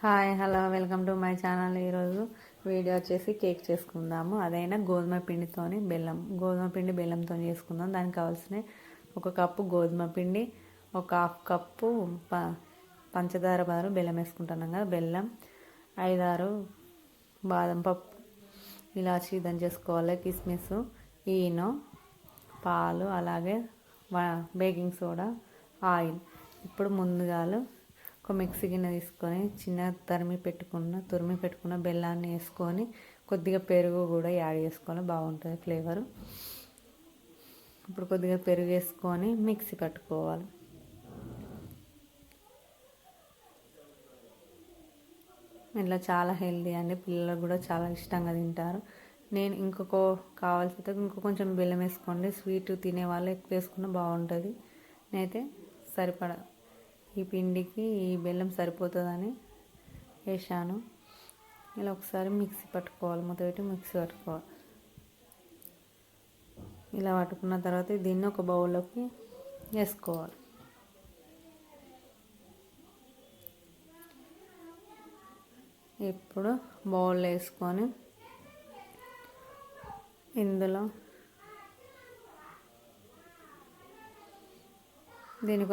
Hi hello welcome to my channel. ఈరోజు video వచ్చేసి cake చేసుకుందాము. అదైనా గోధుమ పిండితోని గోధుమ పిండి బెల్లంతో చేసుకుందాం. దానికి కావాల్సిన ఒక కప్పు గోధుమ పిండి, ఒక హాఫ్ కప్పు పంచదార బదులు బెల్లం వేసుకుంటున్నాం కదా, బెల్లం, 5-6 బాదం పప్పు, ఇలాచి దంచేసుకోవాలి, కిస్మిస్, ఈనో, పాలు, అలాగే బేకింగ్ సోడా, ఆయిల్. ఇప్పుడు ముందుగాలు ఒక మిక్సీ గిన్నె తీసుకొని చిన్న తురిమి పెట్టుకున్న బెల్లాన్ని వేసుకొని కొద్దిగా పెరుగు కూడా యాడ్ చేసుకోవాలి, బాగుంటుంది ఫ్లేవరు. ఇప్పుడు కొద్దిగా పెరుగు వేసుకొని మిక్సీ పట్టుకోవాలి. ఇట్లా చాలా హెల్దీ అండి, పిల్లలకు కూడా చాలా ఇష్టంగా తింటారు. నేను కావాల్సితే ఇంకో కొంచెం బెల్లం వేసుకోండి, స్వీట్ తినే వాళ్ళు ఎక్కువ వేసుకున్న బాగుంటుంది. నేనైతే సరిపడా ఈ పిండికి ఈ బెల్లం సరిపోతుందని వేసాను. ఇలా ఒకసారి మిక్సీ పట్టుకోవాలి, మొదటి మిక్సీ పట్టుకోవాలి. ఇలా పట్టుకున్న తర్వాత దీన్ని ఒక బౌల్లోకి వేసుకోవాలి. ఇప్పుడు బౌల్లో వేసుకొని ఇందులో దీన్ని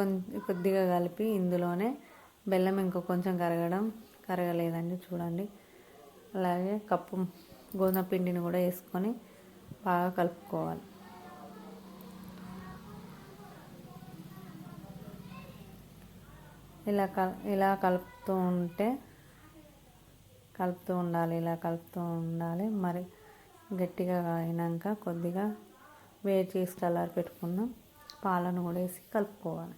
కొద్దిగా కలిపి ఇందులోనే బెల్లం కొంచెం కరగలేదండి, చూడండి. అలాగే కప్పు గోధుమ పిండిని కూడా వేసుకొని బాగా కలుపుకోవాలి. ఇలా కలుపుతూ ఉండాలి. మరి గట్టిగా అయినాక కొద్దిగా వేడి చేసి చల్లారి పెట్టుకున్నాం పాలను కూడా వేసి కలుపుకోవాలి.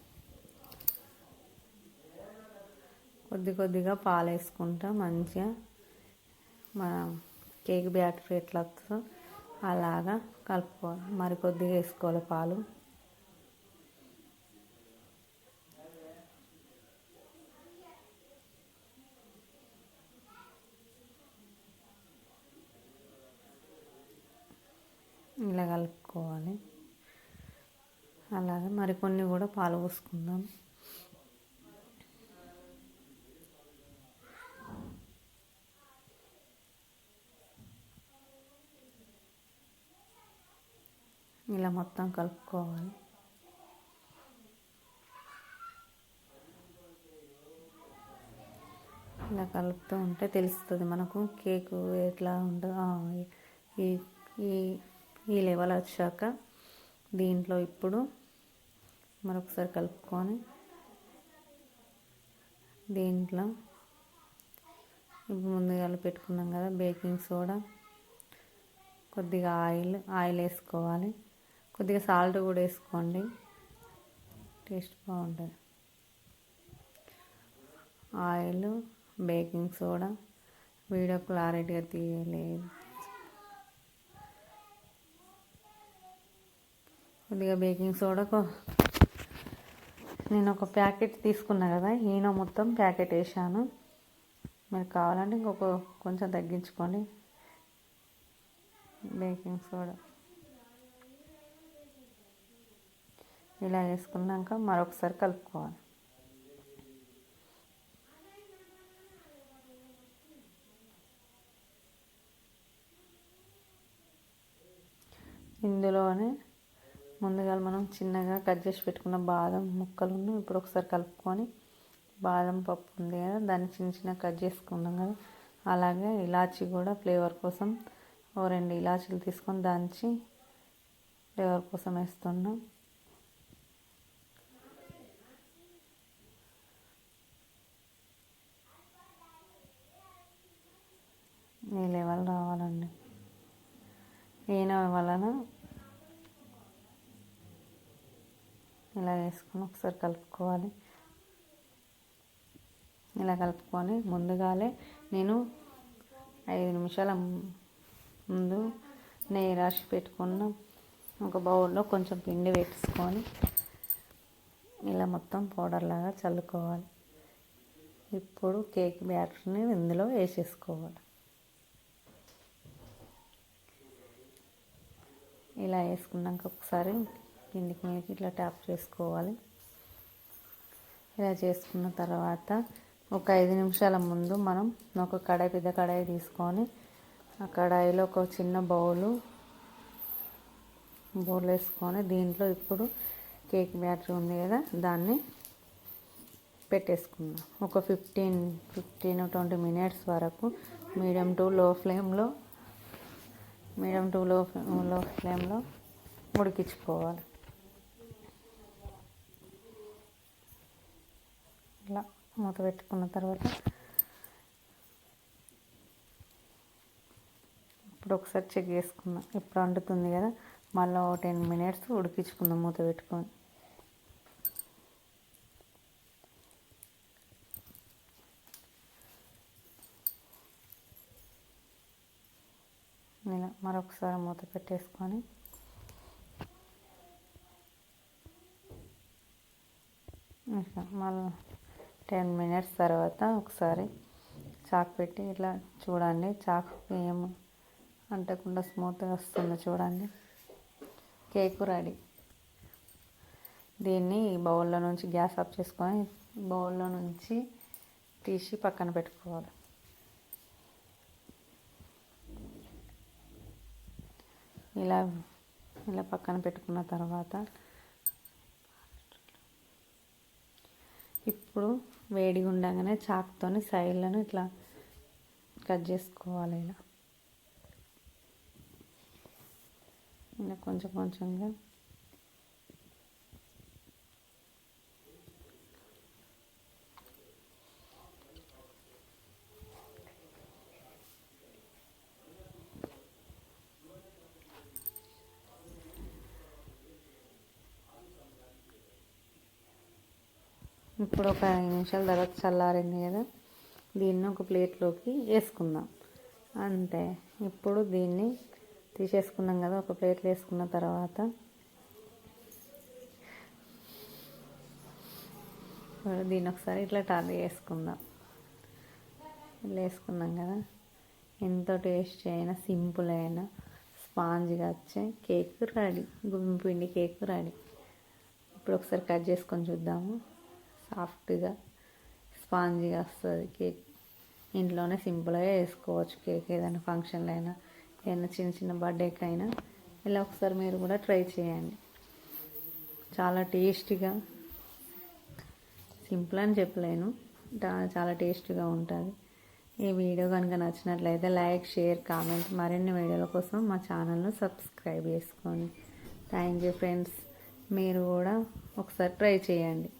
కొద్దిగా పాలు వేసుకుంటా మంచిగా మన కేక్ బ్యాటర్ ఎట్లా వస్తుందో అలాగా కలుపుకోవాలి. మరి కొద్దిగా వేసుకోవాలి పాలు. ఇలా కలుపుకోవాలి. అలాగే మరికొన్ని కూడా పాలు పోసుకుందాం. ఇలా మొత్తం కలుపుకోవాలి. ఇలా కలుపుతూ ఉంటే తెలుస్తుంది మనకు కేకు ఎట్లా ఉంటుందో. ఈ లెవెల్ వచ్చాక దీంట్లో ఇప్పుడు మరొకసారి కలుపుకొని దీంట్లో ఇప్పుడు ముందుగా పెట్టుకున్నాం కదా బేకింగ్ సోడా, కొద్దిగా ఆయిల్ వేసుకోవాలి. కొద్దిగా సాల్ట్ కూడా వేసుకోండి, టేస్ట్ బాగుంటుంది. ఆయిల్, బేకింగ్ సోడా, వీడియో క్లారిటీగా తీయలేదు. కొద్దిగా బేకింగ్ సోడా నేను ఒక ప్యాకెట్ తీసుకున్నా కదా, ఈనో మొత్తం ప్యాకెట్ వేసాను. మీరు కావాలంటే కొంచెం తగ్గించుకోండి. బేకింగ్ సోడా ఇలా వేసుకున్నాక మరొకసారి కలుపుకోవాలి. ఇందులోనే ముందుగా మనం చిన్నగా కట్ చేసి పెట్టుకున్న బాదం ముక్కలను ఇప్పుడు ఒకసారి కలుపుకొని, బాదం పప్పు ఉంది కదా దాన్ని చిన్న కట్ చేసుకున్నాం కదా, అలాగే ఇలాచీ కూడా ఫ్లేవర్ కోసం 2 ఇలాచీలు తీసుకొని దంచి ఫ్లేవర్ కోసం వేస్తున్నాం. ఈ లెవెల్ రావాలండి. ఈయన వలన ఇలా వేసుకొని ఒకసారి కలుపుకోవాలి. ఇలా కలుపుకొని ముందుగానే నేను 5 నిమిషాల ముందు నెయ్యి రాసి పెట్టుకున్న ఒక బౌల్లో కొంచెం పిండి వేసుకొని ఇలా మొత్తం పౌడర్ లాగా చల్లుకోవాలి. ఇప్పుడు కేక్ బ్యాటర్ని ఇందులో వేసేసుకోవాలి. ఇలా వేసుకున్నాక ఒకసారి కిందికి మీదకి ఇట్లా ట్యాప్ చేసుకోవాలి. ఇలా చేసుకున్న తర్వాత ఒక 5 నిమిషాల ముందు మనం ఒక కడాయి, పెద్ద కడాయి తీసుకొని ఆ కడాయిలో ఒక చిన్న బౌల్ వేసుకొని దీంట్లో ఇప్పుడు కేక్ బ్యాటర్ ఉంది కదా దాన్ని పెట్టేసుకుందాం. ఒక 15-20 మినిట్స్ వరకు మీడియం టు లో ఫ్లేమ్లో ఉడికించుకోవాలి. ఇలా మూత పెట్టుకున్న తర్వాత ఇప్పుడు ఒకసారి చెక్ చేసుకుందాం. ఇప్పుడు వండుతుంది కదా, మళ్ళీ 10 మినిట్స్ ఉడికించుకుందాం మూత పెట్టుకొని. ఇలా మరొకసారి మూత పెట్టేసుకొని మళ్ళీ 10 మినిట్స్ తర్వాత ఒకసారి చాకు పెట్టి ఇట్లా చూడండి. చాకు ఏం అంటకుండా స్మూత్గా వస్తుందో చూడండి. Cake ready. దీన్ని బౌల్లో నుంచి గ్యాస్ ఆఫ్ చేసుకొని బౌల్లో నుంచి తీసి పక్కన పెట్టుకోవాలి. ఇలా పక్కన పెట్టుకున్న తర్వాత ఇప్పుడు వేడిగా ఉండగానే చాకుతోని సైడ్లను ఇట్లా కట్ చేసుకోవాలి. ఇలా కొంచెం కొంచెంగా ఇప్పుడు ఒక 5 నిమిషాల తర్వాత చల్లారింది కదా, దీన్ని ఒక ప్లేట్లోకి వేసుకుందాం. అంతే. ఇప్పుడు దీన్ని తీసేసుకున్నాం కదా, ఒక ప్లేట్లో వేసుకున్న తర్వాత దీన్ని ఒకసారి ఇట్లా టర్న్ చేసుకుందాం. ఇట్లా వేసుకున్నాం కదా, ఎంతో టేస్టీ అయినా సింపుల్ అయినా స్పాంజ్గా వచ్చే కేక్ రెడీ. గోధుమ పిండి కేక్ రెడీ. ఇప్పుడు ఒకసారి కట్ చేసుకొని చూద్దాము. సాఫ్ట్గా స్పాంజీగా వస్తుంది కేక్. ఇంట్లోనే సింపుల్గా వేసుకోవచ్చు కేక్. ఏదైనా ఫంక్షన్లు అయినా ఏదైనా చిన్న చిన్న బర్త్డేకి అయినా ఇలా ఒకసారి మీరు కూడా ట్రై చేయండి. చాలా టేస్టీగా, సింపుల్ అని చెప్పలేను, చాలా టేస్టీగా ఉంటుంది. ఈ వీడియో కనుక నచ్చినట్లయితే లైక్, షేర్, కామెంట్. మరిన్ని వీడియోల కోసం మా ఛానల్ను సబ్స్క్రైబ్ చేసుకోండి. Thank you friends. మీరు కూడా ఒకసారి ట్రై చేయండి.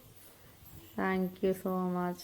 Thank you so much.